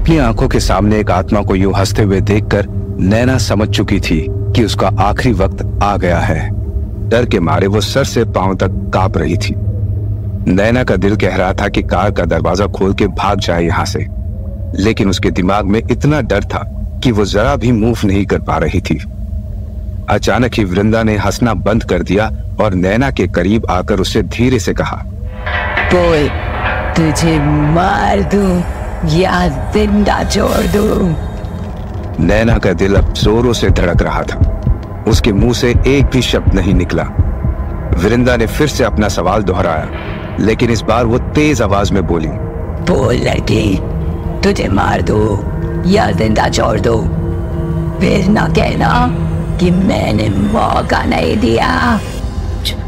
अपनी आंखों के सामने एक आत्मा को यूं हंसते हुए देखकर नैना समझ चुकी थी कि उसका आखिरी वक्त आ गया है। डर के मारे वो सर से पांव तक कांप रही थी। नैना का दिल कह रहा था कि कार का दरवाजा खोल के भाग जाए यहां से, लेकिन उसके दिमाग में इतना डर था कि वो जरा भी मूव नहीं कर पा रही थी। अचानक ही वृंदा ने हंसना बंद कर दिया और नैना के करीब आकर उससे धीरे से कहा, बोल, तुझे मार दूं या जिंदा छोड़ दूं? नैना का दिल अब जोरों से धड़क रहा था। उसके मुंह से एक भी शब्द नहीं निकला। वृंदा ने फिर से अपना सवाल दोहराया, लेकिन इस बार वो तेज आवाज में बोली, बोल लड़की, तुझे मार दूं या जिंदा छोड़ दूं? फिर ना कहना कि मैंने मौका नहीं दिया।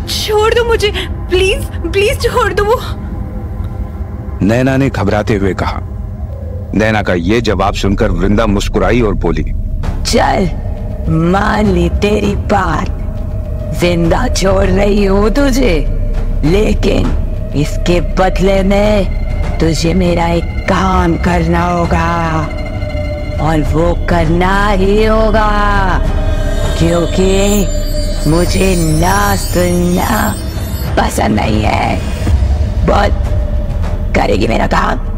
छोड़ दो मुझे, प्लीज प्लीज छोड़ दो। नैना ने घबराते हुए कहा। नैना का ये जवाब सुनकर वृंदा मुस्कुराई और बोली, चल मान ली तेरी बात, जिंदा छोड़ रही हूँ तुझे, लेकिन इसके बदले में तुझे मेरा एक काम करना होगा, और वो करना ही होगा, क्योंकि मुझे ना सुनना पसंद नहीं है। बोल, करेगी मेरा काम?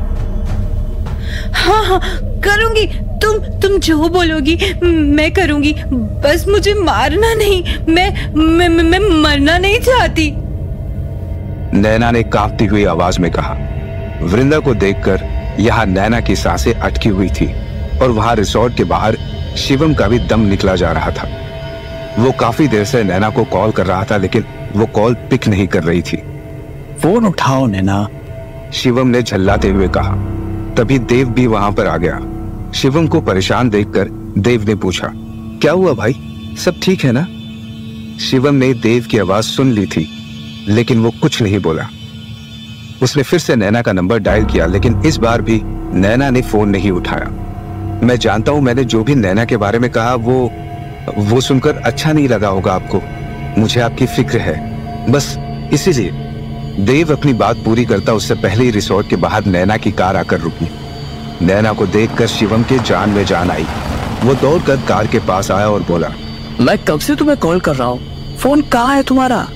हाँ हाँ करूंगी, तुम जो बोलोगी मैं करूंगी, बस मुझे मारना नहीं, मैं मरना नहीं चाहती। नैना ने कांपती हुई आवाज में कहा। वृंदा को देखकर यहाँ नैना की सांसें अटकी हुई थी और वहां रिसोर्ट के बाहर शिवम का भी दम निकला जा रहा था। वो काफी देर से नैना को कॉल कर रहा था, लेकिन वो कॉल पिक नहीं कर रही थी। फोन उठाओ नैना, शिवम ने झल्लाते हुए कहा। तभी देव भी वहां पर आ गया। शिवम को परेशान देखकर देव ने पूछा, क्या हुआ भाई, सब ठीक है ना? शिवम ने देव की आवाज सुन ली थी, लेकिन वो कुछ नहीं बोला। उसने फिर से नैना का नंबर डायल किया, लेकिन इस बार भी नैना ने फोन नहीं उठाया। मैं जानता हूं मैंने जो भी नैना के बारे में कहा वो सुनकर अच्छा नहीं लगा होगा आपको। मुझे आपकी फिक्र है, बस इसीलिए। देव अपनी बात पूरी करता उससे पहले ही रिसोर्ट के बाहर नैना की कार आकर रुकी। नैना को देखकर शिवम के जान में जान आई। वो दौड़कर कार के पास आया और बोला, मैं कब से तुम्हें कॉल कर रहा हूँ, फोन कहाँ है तुम्हारा?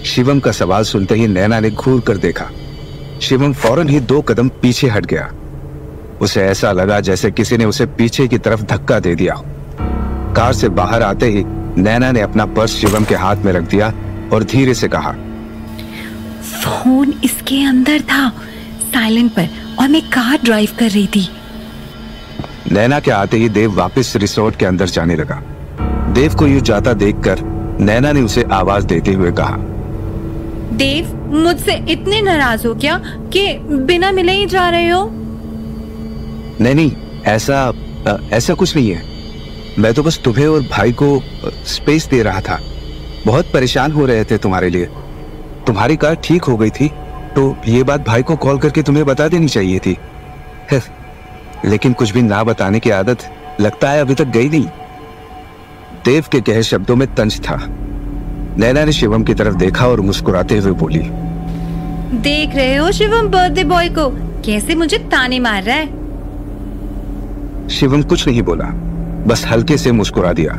शिवम का सवाल सुनते ही नैना ने घूर कर देखा। शिवम फौरन ही 2 कदम पीछे हट गया। उसे ऐसा लगा जैसे किसी ने उसे पीछे की तरफ धक्का दे दिया। कार से बाहर आते ही नैना ने अपना पर्स शिवम के हाथ में रख दिया और धीरे से कहा, फोन इसके अंदर था साइलेंट पर, और मैं कार ड्राइव कर रही थी। नैना के आते ही देव वापस रिसोर्ट के अंदर जाने लगा। देव को यूं जाता देखकर नैना ने उसे आवाज देते हुए कहा, देव, मुझसे इतने नाराज हो क्या कि बिना मिले ही जा रहे हो? नहीं, ऐसा कुछ नहीं है। मैं तो बस तुम्हें और भाई को स्पेस दे रहा था। बहुत परेशान हो रहे थे तुम्हारे लिए। तुम्हारी कार ठीक हो गई थी तो ये बात भाई को कॉल करके तुम्हें बता देनी चाहिए थी, लेकिन कुछ भी ना बताने की आदत लगता है अभी तक गई नहीं। देव के कहे शब्दों में तंज था। नैना ने शिवम की तरफ देखा और मुस्कुराते हुए बोली, देख रहे हो शिवम बर्थडे बॉय को कैसे मुझे ताने मार रहा है? शिवम कुछ नहीं बोला, बस हल्के से मुस्कुरा दिया।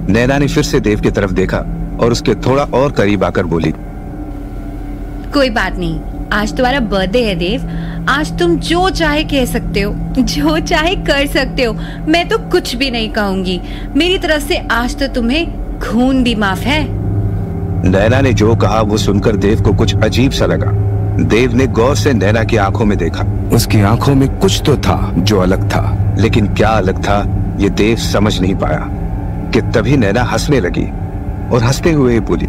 नैना ने फिर से देव की तरफ देखा और उसके थोड़ा और करीब आकर बोली, कोई बात नहीं, आज तुम्हारा बर्थडे है देव, आज तुम जो चाहे कह सकते हो, जो चाहे कर सकते हो, मैं तो कुछ भी नहीं कहूंगी। मेरी तरफ से आज तो तुम्हें खून भी माफ है। नैना ने जो कहा वो सुनकर देव को कुछ अजीब सा लगा। देव ने गौर से नैना की आंखों में देखा। उसकी आंखों में कुछ तो था जो अलग था, लेकिन क्या अलग था ये देव समझ नहीं पाया कि तभी नैना हंसने लगी और हंसते हुए बोली,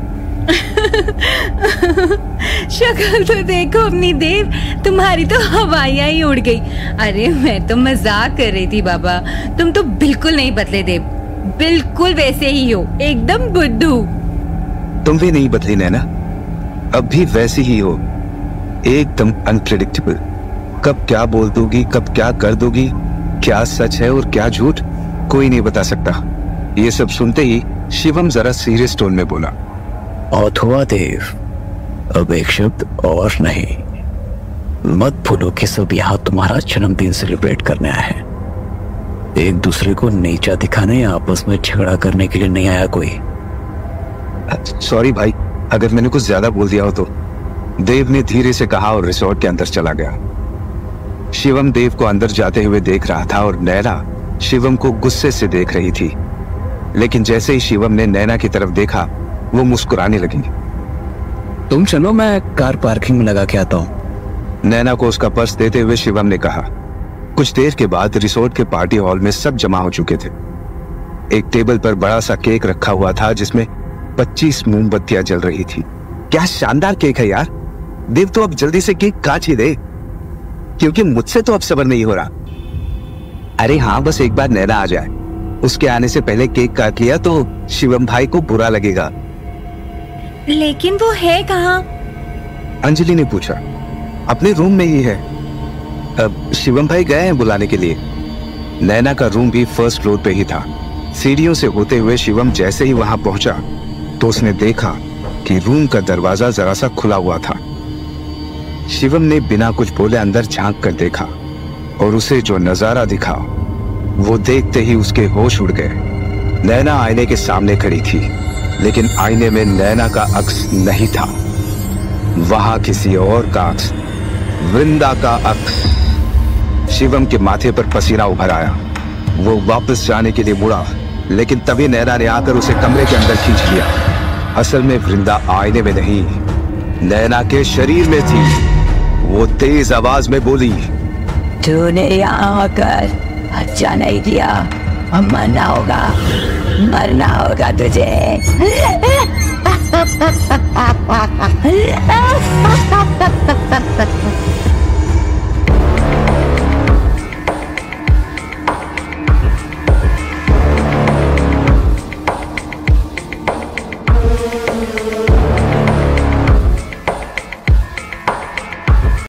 शक्ल तो देखो अपनी देव, तुम्हारी तो हवाइयां ही उड़ गई। अरे मैं तो मजाक कर रही थी बाबा, तुम तो बिल्कुल नहीं बदले देव, बिल्कुल वैसे ही हो, एकदम बुद्धू। तुम भी नहीं बदली नैना, अब भी वैसी ही हो, एकदम अनप्रेडिक्टेबल। कब क्या बोल दोगी, कब क्या कर दोगी, क्या सच है और क्या झूठ, कोई नहीं बता सकता। ये सब सुनते ही शिवम जरा सीरियस टोन में बोला, अथवा देव, अब एक शब्द और नहीं। मत भूलो कि सब यहाँ तुम्हारा जन्मदिन सेलिब्रेट करने आए हैं। एक दूसरे को नीचा दिखाने या आपस में झगड़ा करने के लिए नहीं आया कोई। सॉरी भाई, अगर मैंने कुछ ज्यादा बोल दिया हो तो, देव ने धीरे से कहा और रिसोर्ट के अंदर चला गया। शिवम देव को अंदर जाते हुए देख रहा था और नैना शिवम को गुस्से से देख रही थी। लेकिन जैसे ही शिवम ने नैना की तरफ देखा, वो मुस्कुराने लगी। तुम चलो, मैं कार पार्किंग में लगा के आता हूँ। नैना को उसका पर्स देते हुए शिवम ने कहा। कुछ देर के बाद रिसोर्ट के पार्टी हॉल में सब जमा हो चुके थे। एक टेबल पर बड़ा सा केक रखा हुआ था जिसमें 25 मोमबत्तियां जल रही थी। क्या शानदार केक है यार। देव तो अब जल्दी से केक काट ही दे, क्योंकि मुझसे तो अब सब्र नहीं हो रहा। अरे हाँ, बस एक बार नैना आ जाए, उसके आने से पहले केक काट लिया तो शिवम भाई को बुरा लगेगा। लेकिन वो है कहाँ? अंजलि ने पूछा। अपने रूम में ही है। अब शिवम भाई गए हैं बुलाने के लिए। नैना का रूम भी फर्स्ट फ्लोर पे ही था। सीढ़ियों से होते हुए शिवम जैसे ही वहां पहुंचा तो उसने देखा कि रूम का दरवाजा जरा सा खुला हुआ था। शिवम ने बिना कुछ बोले अंदर झांक कर देखा और उसे जो नजारा दिखा वो देखते ही उसके होश उड़ गए। नैना आईने के सामने खड़ी थी, लेकिन आईने में नैना का अक्स नहीं था। वहां किसी और का अक्स, वृंदा का अक्स। शिवम के माथे पर पसीना उभर आया। वो वापस जाने के लिए मुड़ा, लेकिन तभी नैना ने आकर उसे कमरे के अंदर खींच लिया। असल में वृंदा आईने में नहीं, नैना के शरीर में थी। वो तेज आवाज में बोली, तूने यहाँ आकर अच्छा नहीं किया, मरना होगा तुझे।